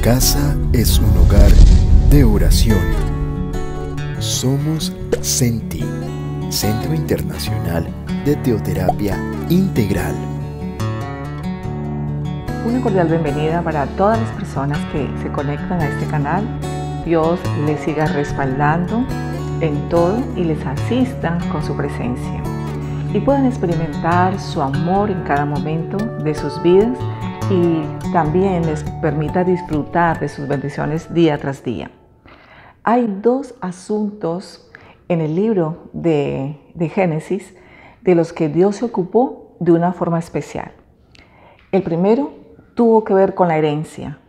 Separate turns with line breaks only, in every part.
casa es un hogar de oración. Somos CENTI, Centro Internacional de Teoterapia Integral.
Una cordial bienvenida para todas las personas que se conectan a este canal. Dios les siga respaldando en todo y les asista con su presencia. Y puedan experimentar su amor en cada momento de sus vidas y también les permita disfrutar de sus bendiciones día tras día. Hay dos asuntos en el libro de Génesis de los que Dios se ocupó de una forma especial. El primero tuvo que ver con la herencia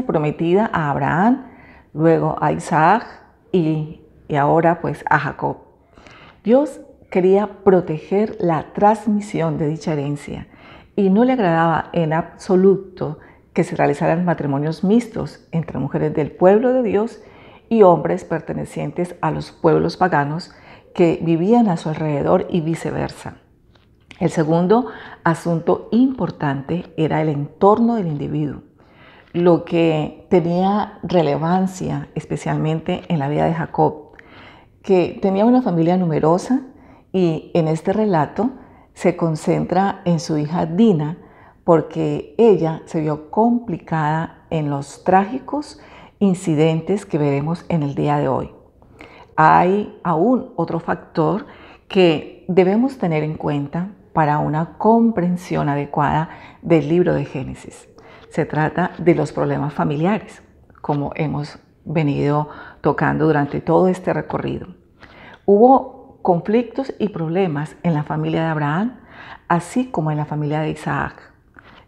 prometida a Abraham, luego a Isaac y ahora pues a Jacob. Dios quería proteger la transmisión de dicha herencia y no le agradaba en absoluto que se realizaran matrimonios mixtos entre mujeres del pueblo de Dios y hombres pertenecientes a los pueblos paganos que vivían a su alrededor y viceversa. El segundo asunto importante era el entorno del individuo, lo que tenía relevancia especialmente en la vida de Jacob, que tenía una familia numerosa y en este relato se concentra en su hija Dina porque ella se vio complicada en los trágicos incidentes que veremos en el día de hoy. Hay aún otro factor que debemos tener en cuenta para una comprensión adecuada del libro de Génesis. Se trata de los problemas familiares, como hemos venido tocando durante todo este recorrido. Hubo conflictos y problemas en la familia de Abraham, así como en la familia de Isaac.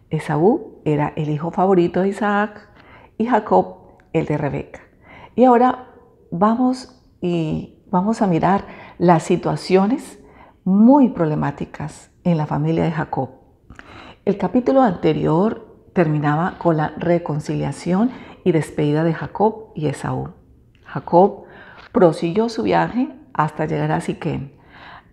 Esaú era el hijo favorito de Isaac y Jacob el de Rebeca. Y ahora vamos a mirar las situaciones muy problemáticas en la familia de Jacob. El capítulo anterior terminaba con la reconciliación y despedida de Jacob y Esaú. Jacob prosiguió su viaje hasta llegar a Siquem.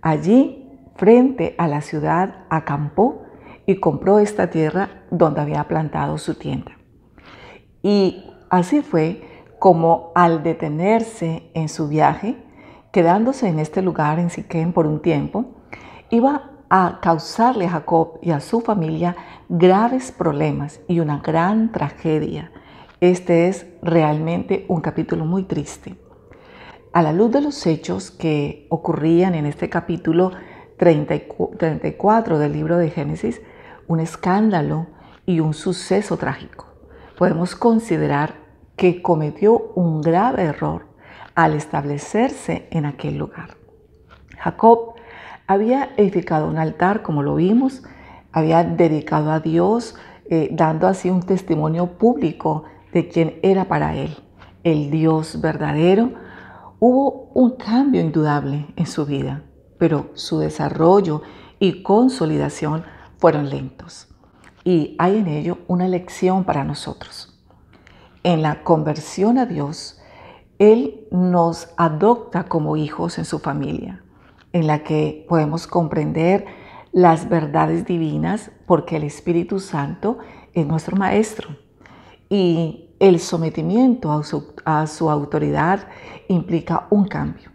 Allí, frente a la ciudad, acampó y compró esta tierra donde había plantado su tienda. Y así fue como al detenerse en su viaje, quedándose en este lugar en Siquem por un tiempo, iba a causarle a Jacob y a su familia graves problemas y una gran tragedia. Este es realmente un capítulo muy triste. A la luz de los hechos que ocurrían en este capítulo 34 del libro de Génesis, un escándalo y un suceso trágico, podemos considerar que cometió un grave error al establecerse en aquel lugar. Jacob había edificado un altar, como lo vimos, había dedicado a Dios, dando así un testimonio público de quién era para él, el Dios verdadero. Hubo un cambio indudable en su vida, pero su desarrollo y consolidación fueron lentos. Y hay en ello una lección para nosotros. En la conversión a Dios, Él nos adopta como hijos en su familia, en la que podemos comprender las verdades divinas porque el Espíritu Santo es nuestro Maestro. Y el sometimiento a su autoridad implica un cambio.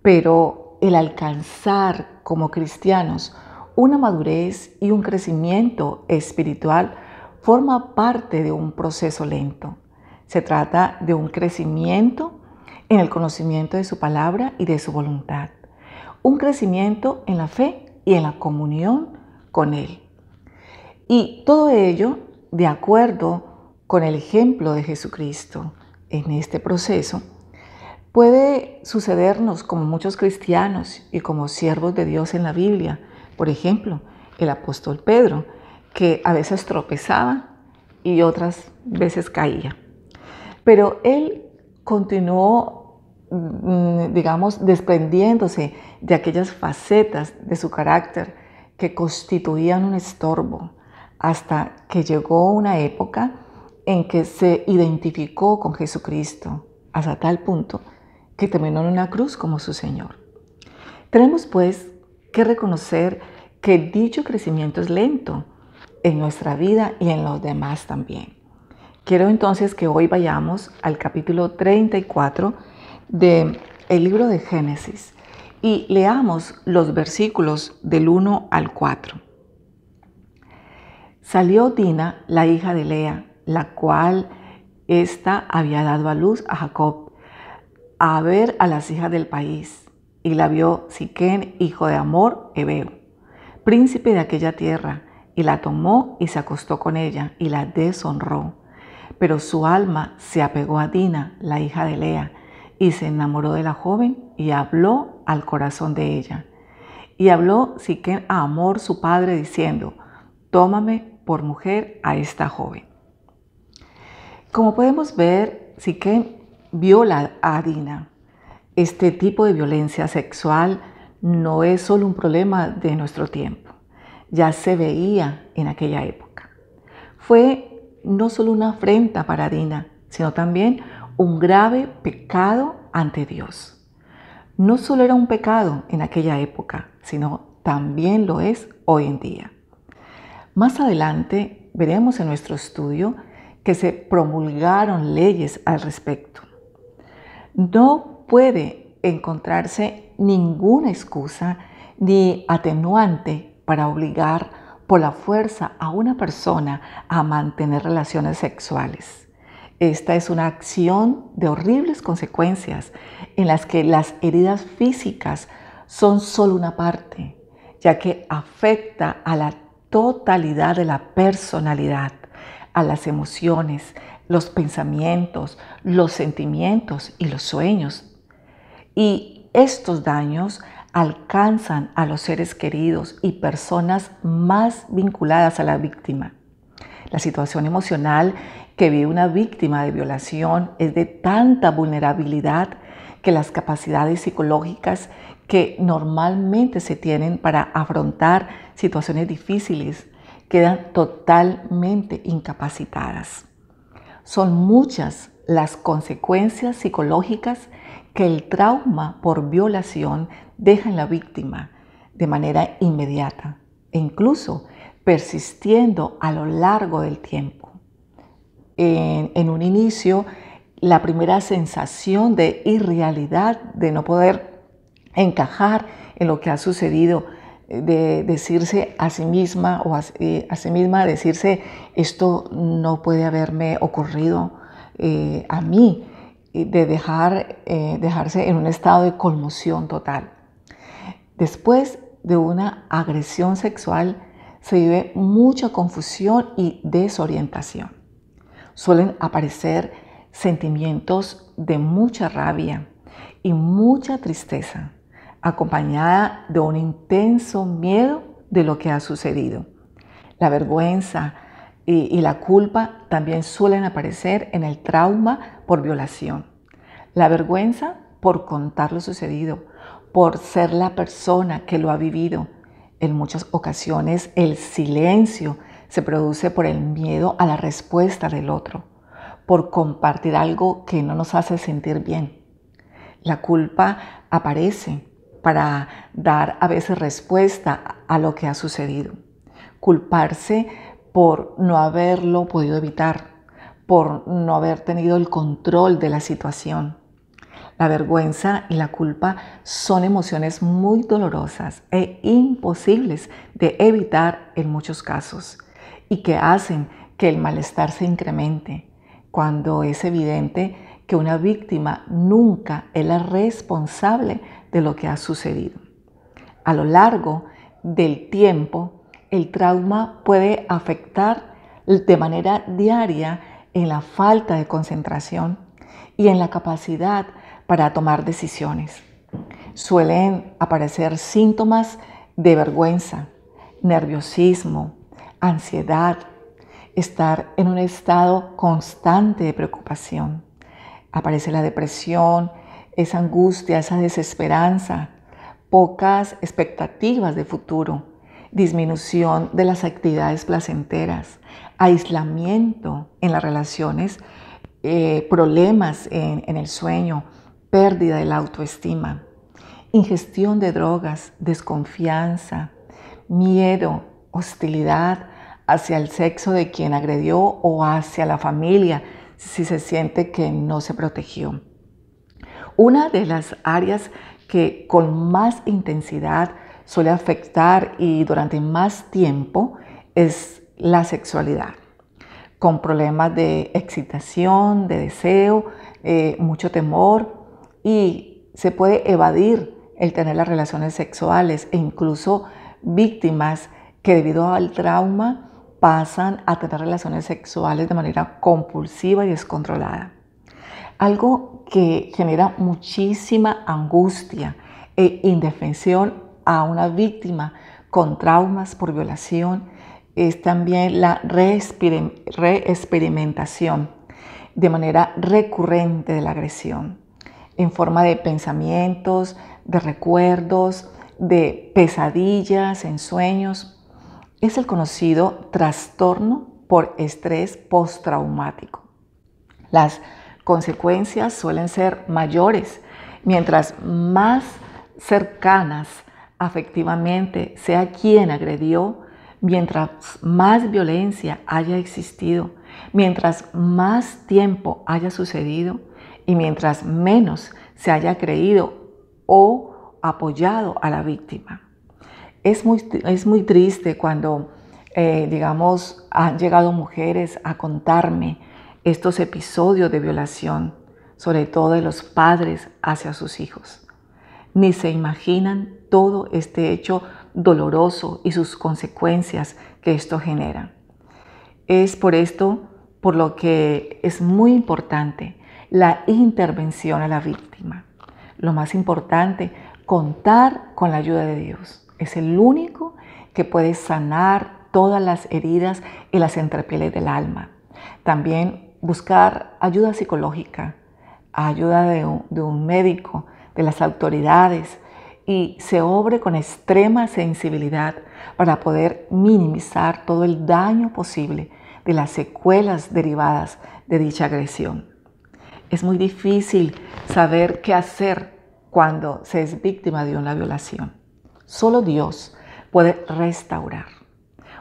Pero el alcanzar como cristianos una madurez y un crecimiento espiritual forma parte de un proceso lento. Se trata de un crecimiento en el conocimiento de su palabra y de su voluntad. Un crecimiento en la fe y en la comunión con Él. Y todo ello de acuerdo con el ejemplo de Jesucristo en este proceso, puede sucedernos como muchos cristianos y como siervos de Dios en la Biblia. Por ejemplo, el apóstol Pedro, que a veces tropezaba y otras veces caía. Pero él continuó, desprendiéndose de aquellas facetas de su carácter que constituían un estorbo, hasta que llegó una época en que se identificó con Jesucristo hasta tal punto que terminó en una cruz como su Señor. Tenemos pues que reconocer que dicho crecimiento es lento en nuestra vida y en los demás también. Quiero entonces que hoy vayamos al capítulo 34 del libro de Génesis y leamos los versículos del 1 al 4. Salió Dina, la hija de Lea, la cual ésta había dado a luz a Jacob, a ver a las hijas del país, y la vio Siquén, hijo de Hamor, Heveo, príncipe de aquella tierra, y la tomó y se acostó con ella, y la deshonró. Pero su alma se apegó a Dina, la hija de Lea, y se enamoró de la joven, y habló al corazón de ella. Y habló Siquén a Hamor, su padre, diciendo: tómame por mujer a esta joven. Como podemos ver, Siquén viola a Dina. Este tipo de violencia sexual no es solo un problema de nuestro tiempo, ya se veía en aquella época. Fue no solo una afrenta para Dina, sino también un grave pecado ante Dios. No solo era un pecado en aquella época, sino también lo es hoy en día. Más adelante veremos en nuestro estudio que se promulgaron leyes al respecto. No puede encontrarse ninguna excusa ni atenuante para obligar por la fuerza a una persona a mantener relaciones sexuales. Esta es una acción de horribles consecuencias en las que las heridas físicas son solo una parte, ya que afecta a la totalidad de la personalidad, a las emociones, los pensamientos, los sentimientos y los sueños. Y estos daños alcanzan a los seres queridos y personas más vinculadas a la víctima. La situación emocional que vive una víctima de violación es de tanta vulnerabilidad que las capacidades psicológicas que normalmente se tienen para afrontar situaciones difíciles quedan totalmente incapacitadas. Son muchas las consecuencias psicológicas que el trauma por violación deja en la víctima de manera inmediata e incluso persistiendo a lo largo del tiempo. En un inicio, la primera sensación de irrealidad, de no poder encajar en lo que ha sucedido, de decirse a sí misma o a sí misma, decirse: esto no puede haberme ocurrido a mí, de dejarse en un estado de conmoción total. Después de una agresión sexual se vive mucha confusión y desorientación. Suelen aparecer sentimientos de mucha rabia y mucha tristeza, acompañada de un intenso miedo de lo que ha sucedido. La vergüenza y la culpa también suelen aparecer en el trauma por violación. La vergüenza por contar lo sucedido, por ser la persona que lo ha vivido. En muchas ocasiones el silencio se produce por el miedo a la respuesta del otro, por compartir algo que no nos hace sentir bien. La culpa aparece para dar a veces respuesta a lo que ha sucedido. Culparse por no haberlo podido evitar, por no haber tenido el control de la situación. La vergüenza y la culpa son emociones muy dolorosas e imposibles de evitar en muchos casos y que hacen que el malestar se incremente cuando es evidente que una víctima nunca es la responsable de lo que ha sucedido. A lo largo del tiempo, el trauma puede afectar de manera diaria en la falta de concentración y en la capacidad para tomar decisiones. Suelen aparecer síntomas de vergüenza, nerviosismo, ansiedad, estar en un estado constante de preocupación. Aparece la depresión, esa angustia, esa desesperanza, pocas expectativas de futuro, disminución de las actividades placenteras, aislamiento en las relaciones, problemas en el sueño, pérdida de la autoestima, ingestión de drogas, desconfianza, miedo, hostilidad hacia el sexo de quien agredió o hacia la familia si se siente que no se protegió. Una de las áreas que con más intensidad suele afectar y durante más tiempo es la sexualidad, con problemas de excitación, de deseo, mucho temor, y se puede evadir el tener las relaciones sexuales e incluso víctimas que debido al trauma pasan a tener relaciones sexuales de manera compulsiva y descontrolada. Algo que genera muchísima angustia e indefensión a una víctima con traumas por violación es también la reexperimentación de manera recurrente de la agresión, en forma de pensamientos, de recuerdos, de pesadillas en sueños. Es el conocido trastorno por estrés postraumático. Las consecuencias suelen ser mayores mientras más cercanas afectivamente sea quien agredió, mientras más violencia haya existido, mientras más tiempo haya sucedido y mientras menos se haya creído o apoyado a la víctima. Es muy triste cuando, han llegado mujeres a contarme estos episodios de violación, sobre todo de los padres hacia sus hijos. Ni se imaginan todo este hecho doloroso y sus consecuencias que esto genera. Es por esto por lo que es muy importante la intervención a la víctima. Lo más importante, contar con la ayuda de Dios. Es el único que puede sanar todas las heridas y las entrepieles del alma. También buscar ayuda psicológica, ayuda de un médico, de las autoridades, y se obre con extrema sensibilidad para poder minimizar todo el daño posible de las secuelas derivadas de dicha agresión. Es muy difícil saber qué hacer cuando se es víctima de una violación. Solo Dios puede restaurar.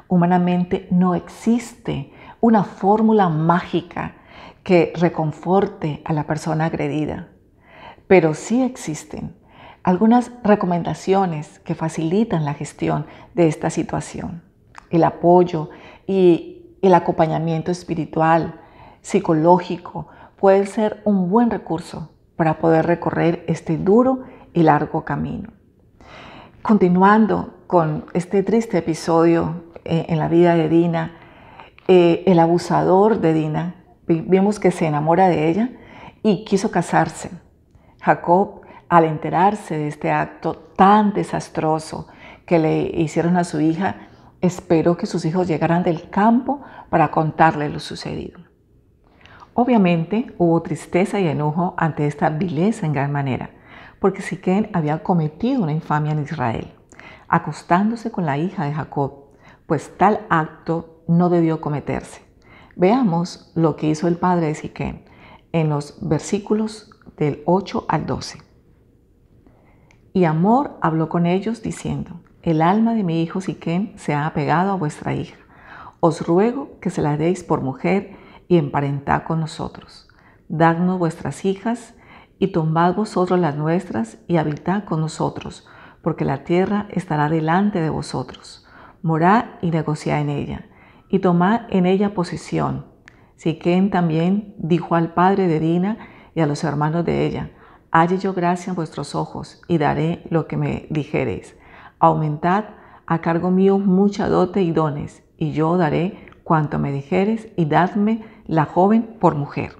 Humanamente no existe una fórmula mágica que reconforte a la persona agredida, pero sí existen algunas recomendaciones que facilitan la gestión de esta situación. El apoyo y el acompañamiento espiritual, psicológico, pueden ser un buen recurso para poder recorrer este duro y largo camino. Continuando con este triste episodio en la vida de Dina, el abusador de Dina, vimos que se enamora de ella y quiso casarse. Jacob, al enterarse de este acto tan desastroso que le hicieron a su hija, esperó que sus hijos llegaran del campo para contarle lo sucedido. Obviamente hubo tristeza y enojo ante esta vileza en gran manera, porque Siquem había cometido una infamia en Israel, acostándose con la hija de Jacob, pues tal acto no debió cometerse. Veamos lo que hizo el padre de Siquem en los versículos del 8 al 12. Y Hamor habló con ellos diciendo: el alma de mi hijo Siquem se ha apegado a vuestra hija. Os ruego que se la deis por mujer y emparentad con nosotros. Dadnos vuestras hijas y tomad vosotros las nuestras y habitad con nosotros, porque la tierra estará delante de vosotros. Morad y negociad en ella, y tomad en ella posesión. Siquem también dijo al padre de Dina y a los hermanos de ella: halle yo gracia en vuestros ojos, y daré lo que me dijereis. Aumentad a cargo mío mucha dote y dones, y yo daré cuanto me dijereis, y dadme la joven por mujer.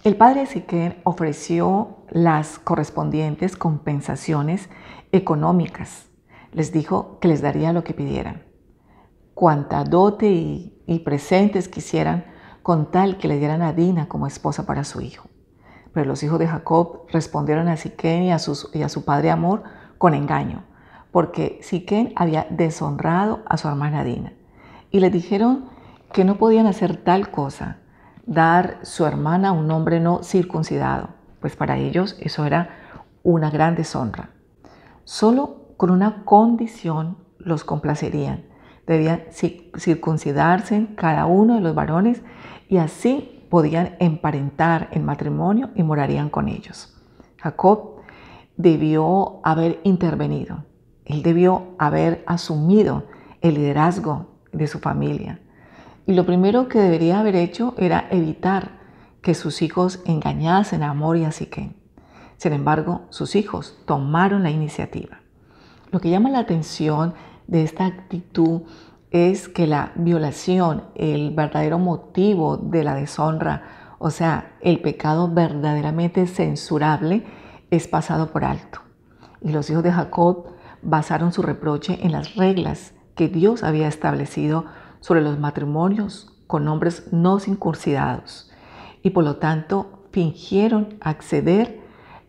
El padre de Siquem ofreció las correspondientes compensaciones económicas. Les dijo que les daría lo que pidieran, cuanta dote y presentes quisieran, con tal que le dieran a Dina como esposa para su hijo. Pero los hijos de Jacob respondieron a Siquem y a su padre Hamor con engaño, porque Siquem había deshonrado a su hermana Dina. Y les dijeron que no podían hacer tal cosa, dar su hermana a un hombre no circuncidado, pues para ellos eso era una gran deshonra. Solo con una condición los complacerían: Debían circuncidarse cada uno de los varones y así podían emparentar en matrimonio y morarían con ellos. Jacob debió haber intervenido. Él debió haber asumido el liderazgo de su familia. Y lo primero que debería haber hecho era evitar que sus hijos engañasen a Hamor y a Siquem. Sin embargo, sus hijos tomaron la iniciativa. Lo que llama la atención de esta actitud es que la violación, el verdadero motivo de la deshonra, o sea, el pecado verdaderamente censurable, es pasado por alto. Y los hijos de Jacob basaron su reproche en las reglas que Dios había establecido sobre los matrimonios con hombres no circuncidados y por lo tanto fingieron acceder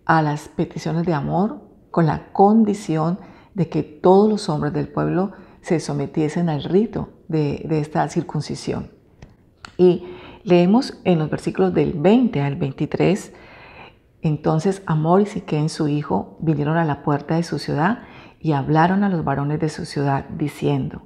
a las peticiones de Hamor con la condición de que todos los hombres del pueblo se sometiesen al rito de esta circuncisión. Y leemos en los versículos del 20 al 23, entonces Hamor y Siquem su hijo vinieron a la puerta de su ciudad y hablaron a los varones de su ciudad diciendo: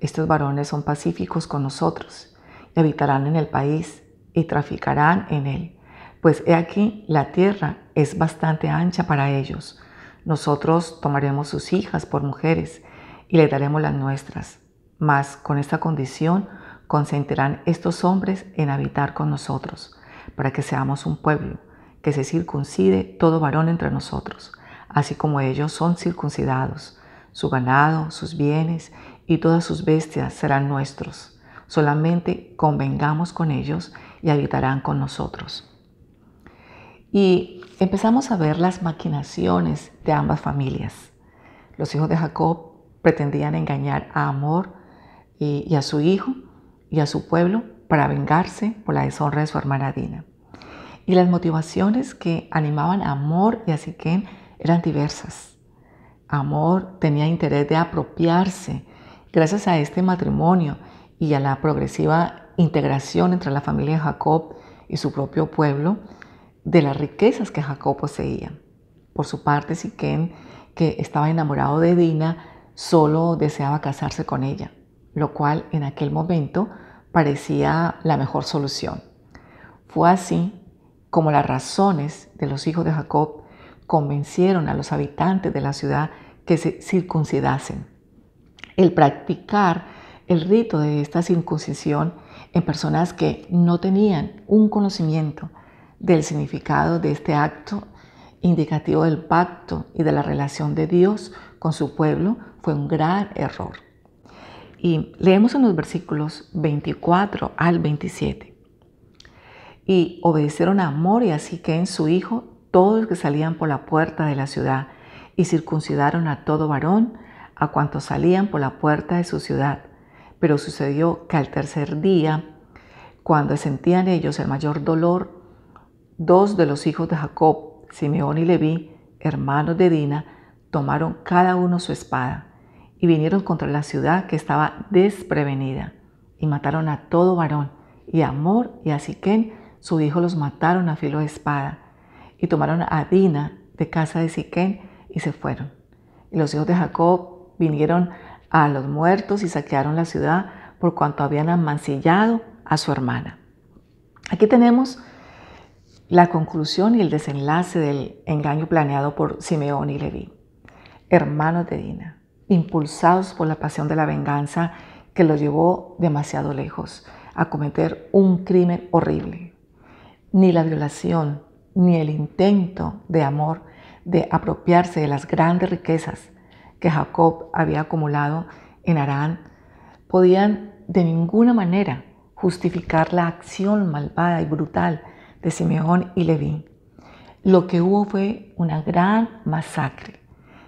estos varones son pacíficos con nosotros y habitarán en el país y traficarán en él, pues he aquí la tierra es bastante ancha para ellos. Nosotros tomaremos sus hijas por mujeres y les daremos las nuestras, mas con esta condición consentirán estos hombres en habitar con nosotros, para que seamos un pueblo, que se circuncide todo varón entre nosotros, así como ellos son circuncidados. Su ganado, sus bienes y todas sus bestias serán nuestros. Solamente convengamos con ellos y habitarán con nosotros. Y empezamos a ver las maquinaciones de ambas familias. Los hijos de Jacob pretendían engañar a Hamor y a su hijo y a su pueblo para vengarse por la deshonra de su hermana Dina. Y las motivaciones que animaban a Hamor y a Siquem eran diversas. Hamor tenía interés de apropiarse, gracias a este matrimonio y a la progresiva integración entre la familia de Jacob y su propio pueblo, de las riquezas que Jacob poseía. Por su parte, Siquem, que estaba enamorado de Dina, solo deseaba casarse con ella, lo cual en aquel momento parecía la mejor solución. Fue así como las razones de los hijos de Jacob convencieron a los habitantes de la ciudad que se circuncidasen. El practicar el rito de esta circuncisión en personas que no tenían un conocimiento del significado de este acto indicativo del pacto y de la relación de Dios con su pueblo fue un gran error. Y leemos en los versículos 24 al 27. Y obedecieron a Hamor y a Siquem su hijo todos los que salían por la puerta de la ciudad, y circuncidaron a todo varón a cuantos salían por la puerta de su ciudad. Pero sucedió que al tercer día, cuando sentían ellos el mayor dolor, dos de los hijos de Jacob, Simeón y Leví, hermanos de Dina, tomaron cada uno su espada y vinieron contra la ciudad que estaba desprevenida y mataron a todo varón, y a Hamor y a Siquem su hijo los mataron a filo de espada, y tomaron a Dina de casa de Siquem y se fueron. Y los hijos de Jacob vinieron a los muertos y saquearon la ciudad por cuanto habían amancillado a su hermana. Aquí tenemos la conclusión y el desenlace del engaño planeado por Simeón y Leví, hermanos de Dina, impulsados por la pasión de la venganza que los llevó demasiado lejos a cometer un crimen horrible. Ni la violación ni el intento de Hamor de apropiarse de las grandes riquezas que Jacob había acumulado en Harán podían de ninguna manera justificar la acción malvada y brutal de Simeón y Leví. Lo que hubo fue una gran masacre.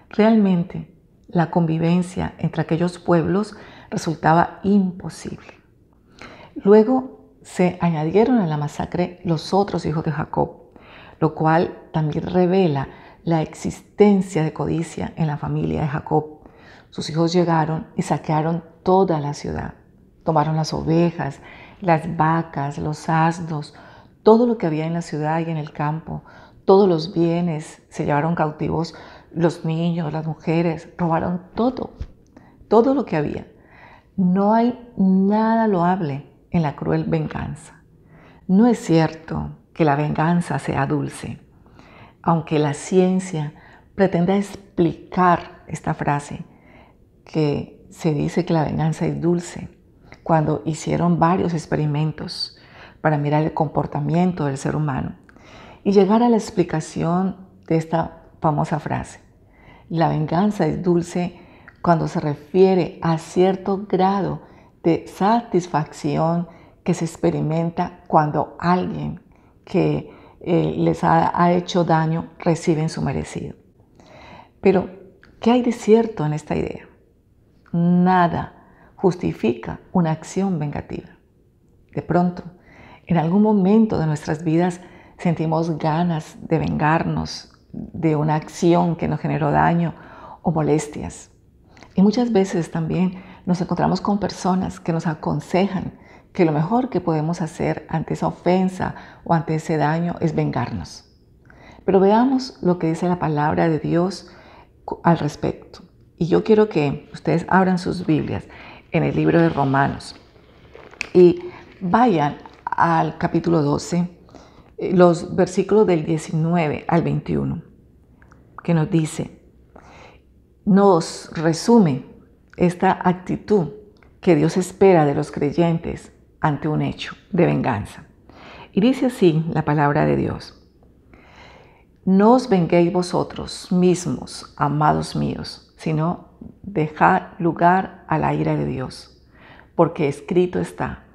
Realmente la convivencia entre aquellos pueblos resultaba imposible. Luego se añadieron a la masacre los otros hijos de Jacob, lo cual también revela la existencia de codicia en la familia de Jacob. Sus hijos llegaron y saquearon toda la ciudad. Tomaron las ovejas, las vacas, los asnos, todo lo que había en la ciudad y en el campo, todos los bienes, se llevaron cautivos los niños, las mujeres, robaron todo lo que había. No hay nada loable en la cruel venganza. No es cierto que la venganza sea dulce, aunque la ciencia pretenda explicar esta frase, que se dice que la venganza es dulce, cuando hicieron varios experimentos para mirar el comportamiento del ser humano y llegar a la explicación de esta famosa frase. La venganza es dulce cuando se refiere a cierto grado de satisfacción que se experimenta cuando alguien que les ha hecho daño recibe su merecido. Pero, ¿qué hay de cierto en esta idea? Nada justifica una acción vengativa. De pronto, en algún momento de nuestras vidas sentimos ganas de vengarnos de una acción que nos generó daño o molestias. Y muchas veces también nos encontramos con personas que nos aconsejan que lo mejor que podemos hacer ante esa ofensa o ante ese daño es vengarnos. Pero veamos lo que dice la palabra de Dios al respecto. Y yo quiero que ustedes abran sus Biblias en el libro de Romanos y vayan al capítulo 12, los versículos del 19 al 21, que nos dice, nos resume esta actitud que Dios espera de los creyentes ante un hecho de venganza. Y dice así la palabra de Dios. No os venguéis vosotros mismos, amados míos, sino dejad lugar a la ira de Dios, porque escrito está,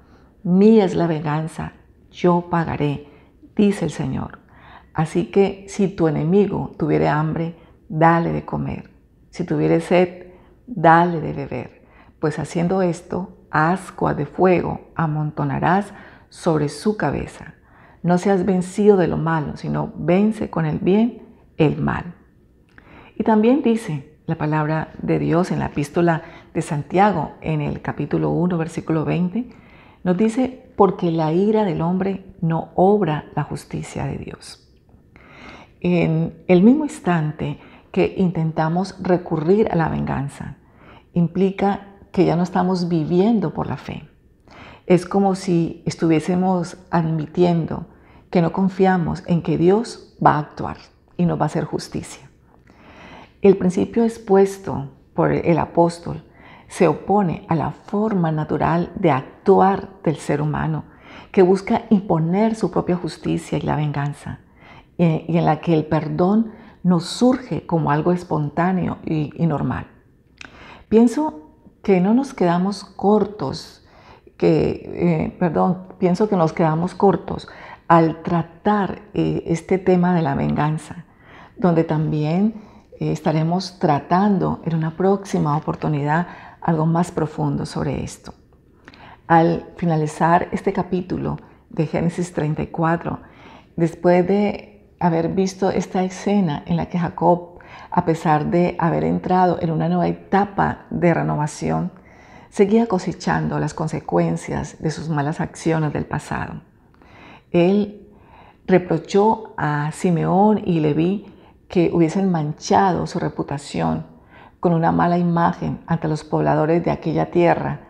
mía es la venganza, yo pagaré, dice el Señor. Así que si tu enemigo tuviere hambre, dale de comer. Si tuviere sed, dale de beber. Pues haciendo esto, ascuas de fuego amontonarás sobre su cabeza. No seas vencido de lo malo, sino vence con el bien el mal. Y también dice la palabra de Dios en la epístola de Santiago, en el capítulo 1, versículo 20, nos dice, porque la ira del hombre no obra la justicia de Dios. En el mismo instante que intentamos recurrir a la venganza, implica que ya no estamos viviendo por la fe. Es como si estuviésemos admitiendo que no confiamos en que Dios va a actuar y nos va a hacer justicia. El principio expuesto por el apóstol se opone a la forma natural de actuar del ser humano, que busca imponer su propia justicia y la venganza, y en la que el perdón nos surge como algo espontáneo y normal. Pienso que nos quedamos cortos al tratar este tema de la venganza, donde también estaremos tratando en una próxima oportunidad algo más profundo sobre esto. Al finalizar este capítulo de Génesis 34, después de haber visto esta escena en la que Jacob, a pesar de haber entrado en una nueva etapa de renovación, seguía cosechando las consecuencias de sus malas acciones del pasado. Él reprochó a Simeón y Leví que hubiesen manchado su reputación con una mala imagen ante los pobladores de aquella tierra,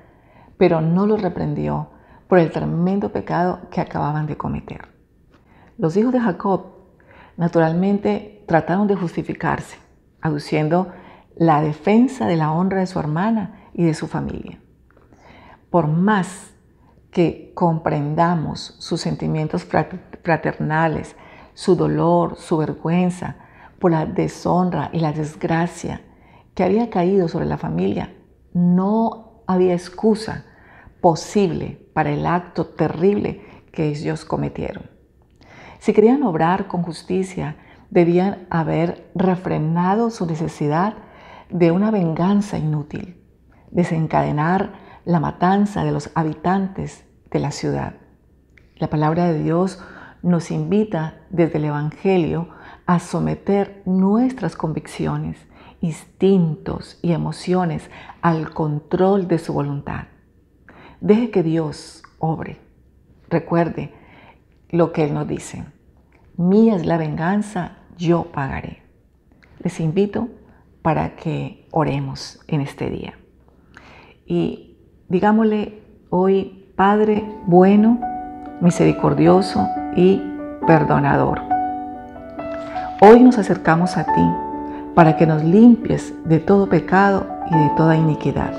pero no los reprendió por el tremendo pecado que acababan de cometer. Los hijos de Jacob naturalmente trataron de justificarse, aduciendo la defensa de la honra de su hermana y de su familia. Por más que comprendamos sus sentimientos fraternales, su dolor, su vergüenza por la deshonra y la desgracia que había caído sobre la familia, no había excusa posible para el acto terrible que ellos cometieron. Si querían obrar con justicia, debían haber refrenado su necesidad de una venganza inútil, desencadenar la matanza de los habitantes de la ciudad. La palabra de Dios nos invita desde el Evangelio a someter nuestras convicciones, instintos y emociones al control de su voluntad. Deje que Dios obre. Recuerde lo que Él nos dice. Mía es la venganza, yo pagaré. Les invito para que oremos en este día. Y Digámosle hoy, Padre bueno, misericordioso y perdonador. Hoy nos acercamos a ti para que nos limpies de todo pecado y de toda iniquidad.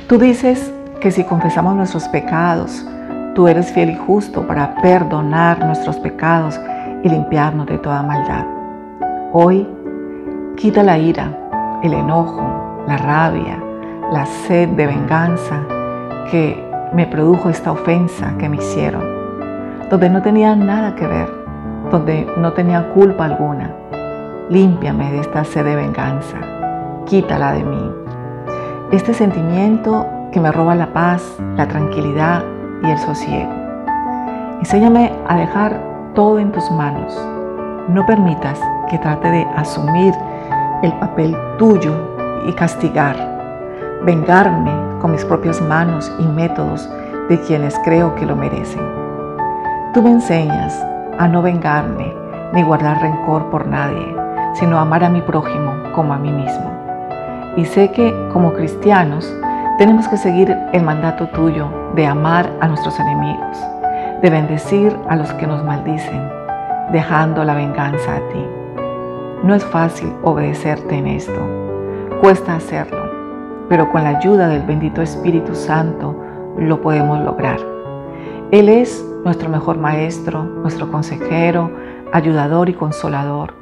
Tú dices que si confesamos nuestros pecados, tú eres fiel y justo para perdonar nuestros pecados y limpiarnos de toda maldad. Hoy, quita la ira, el enojo, la rabia, la sed de venganza que me produjo esta ofensa que me hicieron, donde no tenía nada que ver, donde no tenía culpa alguna. Límpiame de esta sed de venganza, quítala de mí. Este sentimiento que me roba la paz, la tranquilidad y el sosiego. Enséñame a dejar todo en tus manos. No permitas que trate de asumir el papel tuyo y castigar, vengarme con mis propias manos y métodos de quienes creo que lo merecen. Tú me enseñas a no vengarme ni guardar rencor por nadie, sino amar a mi prójimo como a mí mismo. Y sé que como cristianos tenemos que seguir el mandato tuyo de amar a nuestros enemigos, de bendecir a los que nos maldicen, dejando la venganza a ti. No es fácil obedecerte en esto, cuesta hacerlo, pero con la ayuda del bendito Espíritu Santo lo podemos lograr. Él es nuestro mejor maestro, nuestro consejero, ayudador y consolador,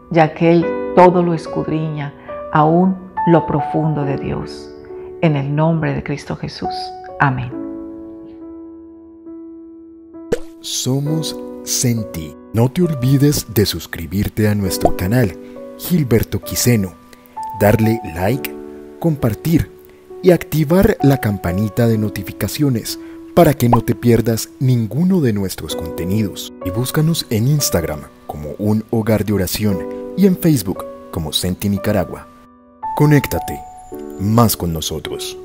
ya que Él todo lo escudriña, aún lo profundo de Dios. En el nombre de Cristo Jesús. Amén.
Somos Senti. No te olvides de suscribirte a nuestro canal Gilberto Quiseno, darle like, compartir y activar la campanita de notificaciones para que no te pierdas ninguno de nuestros contenidos. Y búscanos en Instagram como Un Hogar de Oración y en Facebook como Senti Nicaragua. Conéctate más con nosotros.